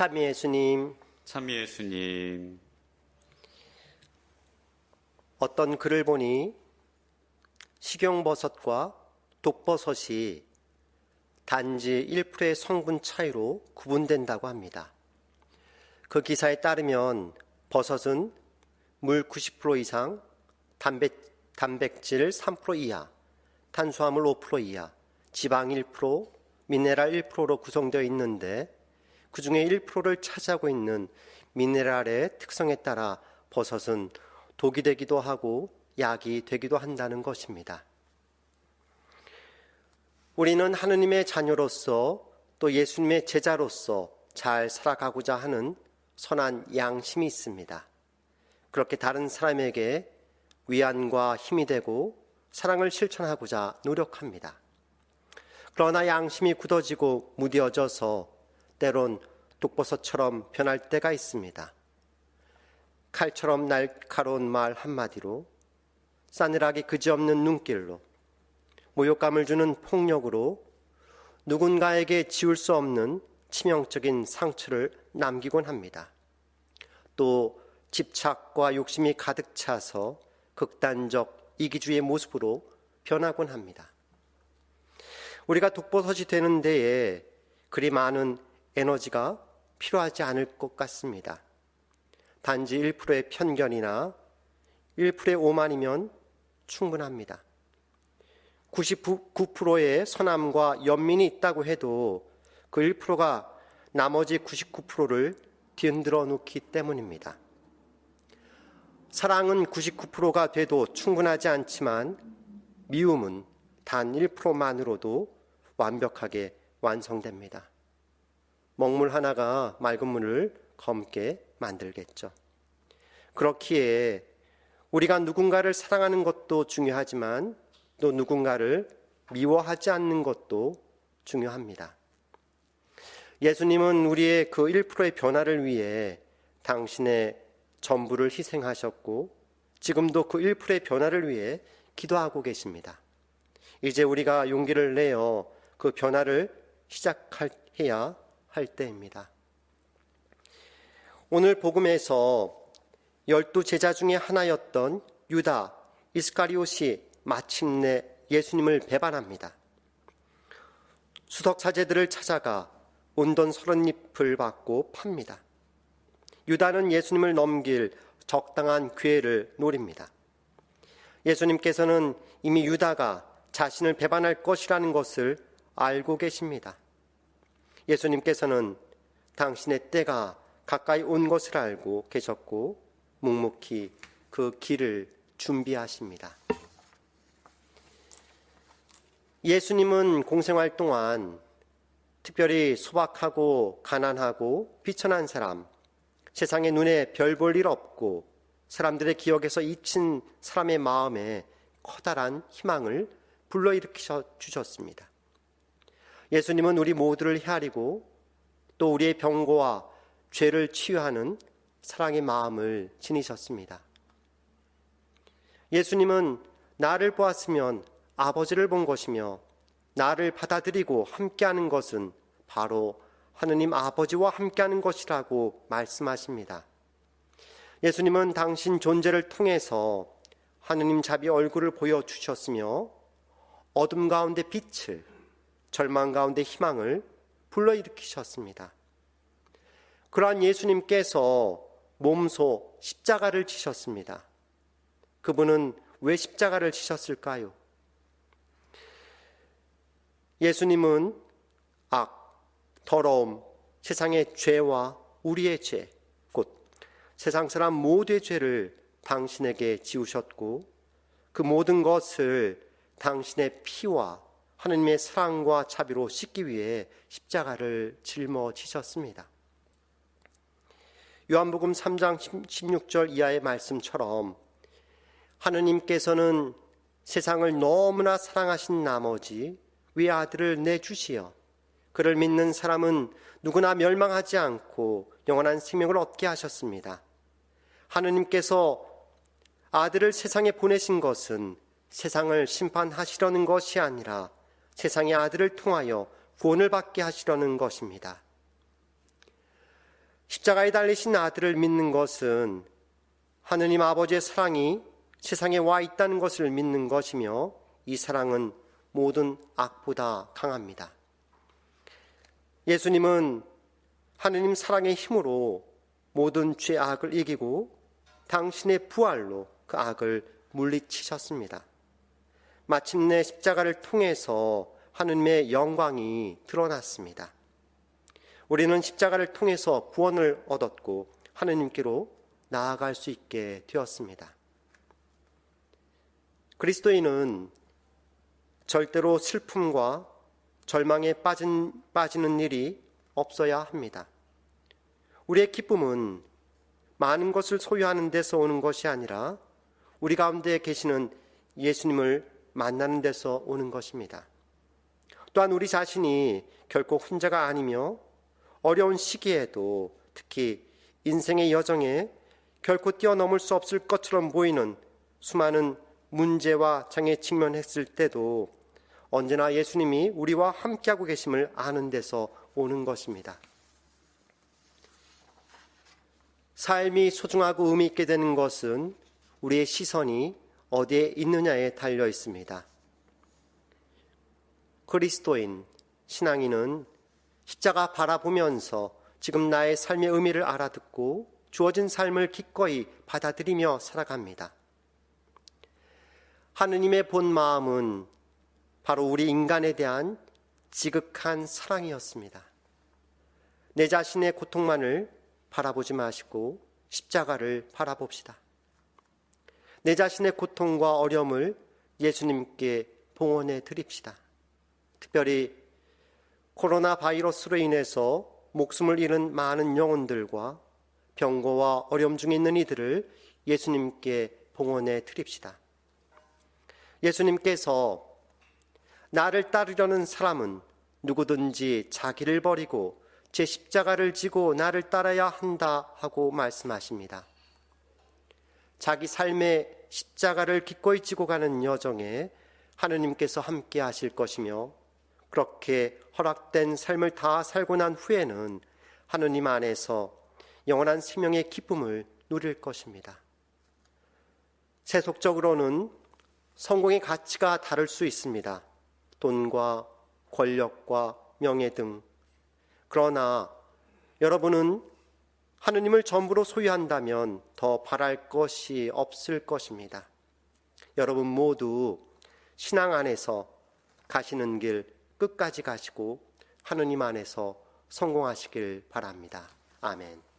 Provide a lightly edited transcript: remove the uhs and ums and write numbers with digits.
참미 예수님, 참미 예수님. 어떤 글을 보니 식용버섯과 독버섯이 단지 1%의 성분 차이로 구분된다고 합니다. 그 기사에 따르면 버섯은 물 90% 이상, 단백질 3% 이하, 탄수화물 5% 이하, 지방 1%, 미네랄 1%로 구성되어 있는데 그 중에 1%를 차지하고 있는 미네랄의 특성에 따라 버섯은 독이 되기도 하고 약이 되기도 한다는 것입니다. 우리는 하느님의 자녀로서 또 예수님의 제자로서 잘 살아가고자 하는 선한 양심이 있습니다. 그렇게 다른 사람에게 위안과 힘이 되고 사랑을 실천하고자 노력합니다. 그러나 양심이 굳어지고 무뎌져서 때론 독버섯처럼 변할 때가 있습니다. 칼처럼 날카로운 말 한마디로, 싸늘하게 그지없는 눈길로, 모욕감을 주는 폭력으로 누군가에게 지울 수 없는 치명적인 상처를 남기곤 합니다. 또 집착과 욕심이 가득 차서 극단적 이기주의의 모습으로 변하곤 합니다. 우리가 독버섯이 되는 데에 그리 많은 에너지가 필요하지 않을 것 같습니다. 단지 1%의 편견이나 1%의 오만이면 충분합니다. 99%의 선함과 연민이 있다고 해도 그 1%가 나머지 99%를 뒤흔들어 놓기 때문입니다. 사랑은 99%가 돼도 충분하지 않지만 미움은 단 1%만으로도 완벽하게 완성됩니다. 먹물 하나가 맑은 물을 검게 만들겠죠. 그렇기에 우리가 누군가를 사랑하는 것도 중요하지만 또 누군가를 미워하지 않는 것도 중요합니다. 예수님은 우리의 그 1%의 변화를 위해 당신의 전부를 희생하셨고 지금도 그 1%의 변화를 위해 기도하고 계십니다. 이제 우리가 용기를 내어 그 변화를 시작해야 할 때입니다. 오늘 복음에서 12 제자 중에 하나였던 유다 이스카리옷이 마침내 예수님을 배반합니다. 수석 사제들을 찾아가 온돈 30잎을 받고 팝니다. 유다는 예수님을 넘길 적당한 기회를 노립니다. 예수님께서는 이미 유다가 자신을 배반할 것이라는 것을 알고 계십니다. 예수님께서는 당신의 때가 가까이 온 것을 알고 계셨고 묵묵히 그 길을 준비하십니다. 예수님은 공생활 동안 특별히 소박하고 가난하고 비천한 사람, 세상의 눈에 별 볼 일 없고 사람들의 기억에서 잊힌 사람의 마음에 커다란 희망을 불러일으켜 주셨습니다. 예수님은 우리 모두를 헤아리고 또 우리의 병고와 죄를 치유하는 사랑의 마음을 지니셨습니다. 예수님은 나를 보았으면 아버지를 본 것이며 나를 받아들이고 함께하는 것은 바로 하느님 아버지와 함께하는 것이라고 말씀하십니다. 예수님은 당신 존재를 통해서 하느님 자비 얼굴을 보여주셨으며 어둠 가운데 빛을, 절망 가운데 희망을 불러일으키셨습니다. 그러한 예수님께서 몸소 십자가를 지셨습니다. 그분은 왜 십자가를 지셨을까요? 예수님은 악, 더러움, 세상의 죄와 우리의 죄, 곧 세상 사람 모두의 죄를 당신에게 지우셨고 그 모든 것을 당신의 피와 하느님의 사랑과 자비로 씻기 위해 십자가를 짊어지셨습니다. 요한복음 3장 16절 이하의 말씀처럼 하느님께서는 세상을 너무나 사랑하신 나머지 외아들을 내주시어 그를 믿는 사람은 누구나 멸망하지 않고 영원한 생명을 얻게 하셨습니다. 하느님께서 아들을 세상에 보내신 것은 세상을 심판하시려는 것이 아니라 세상의 아들을 통하여 구원을 받게 하시려는 것입니다. 십자가에 달리신 아들을 믿는 것은 하느님 아버지의 사랑이 세상에 와 있다는 것을 믿는 것이며, 이 사랑은 모든 악보다 강합니다. 예수님은 하느님 사랑의 힘으로 모든 죄 악을 이기고 당신의 부활로 그 악을 물리치셨습니다. 마침내 십자가를 통해서 하느님의 영광이 드러났습니다. 우리는 십자가를 통해서 구원을 얻었고 하느님께로 나아갈 수 있게 되었습니다. 그리스도인은 절대로 슬픔과 절망에 빠지는 일이 없어야 합니다. 우리의 기쁨은 많은 것을 소유하는 데서 오는 것이 아니라 우리 가운데 계시는 예수님을 만나는 데서 오는 것입니다. 또한 우리 자신이 결코 혼자가 아니며 어려운 시기에도, 특히 인생의 여정에 결코 뛰어넘을 수 없을 것처럼 보이는 수많은 문제와 장애에 직면했을 때도 언제나 예수님이 우리와 함께하고 계심을 아는 데서 오는 것입니다. 삶이 소중하고 의미 있게 되는 것은 우리의 시선이 어디에 있느냐에 달려 있습니다. 그리스도인, 신앙인은 십자가 바라보면서 지금 나의 삶의 의미를 알아듣고 주어진 삶을 기꺼이 받아들이며 살아갑니다. 하느님의 본 마음은 바로 우리 인간에 대한 지극한 사랑이었습니다. 내 자신의 고통만을 바라보지 마시고 십자가를 바라봅시다. 내 자신의 고통과 어려움을 예수님께 봉헌해 드립시다. 특별히 코로나 바이러스로 인해서 목숨을 잃은 많은 영혼들과 병고와 어려움 중에 있는 이들을 예수님께 봉헌해 드립시다. 예수님께서 나를 따르려는 사람은 누구든지 자기를 버리고 제 십자가를 지고 나를 따라야 한다 하고 말씀하십니다. 자기 삶의 십자가를 기꺼이 지고 가는 여정에 하느님께서 함께 하실 것이며, 그렇게 허락된 삶을 다 살고 난 후에는 하느님 안에서 영원한 생명의 기쁨을 누릴 것입니다. 세속적으로는 성공의 가치가 다를 수 있습니다. 돈과 권력과 명예 등. 그러나 여러분은 하느님을 전부로 소유한다면 더 바랄 것이 없을 것입니다. 여러분 모두 신앙 안에서 가시는 길 끝까지 가시고 하느님 안에서 성공하시길 바랍니다. 아멘.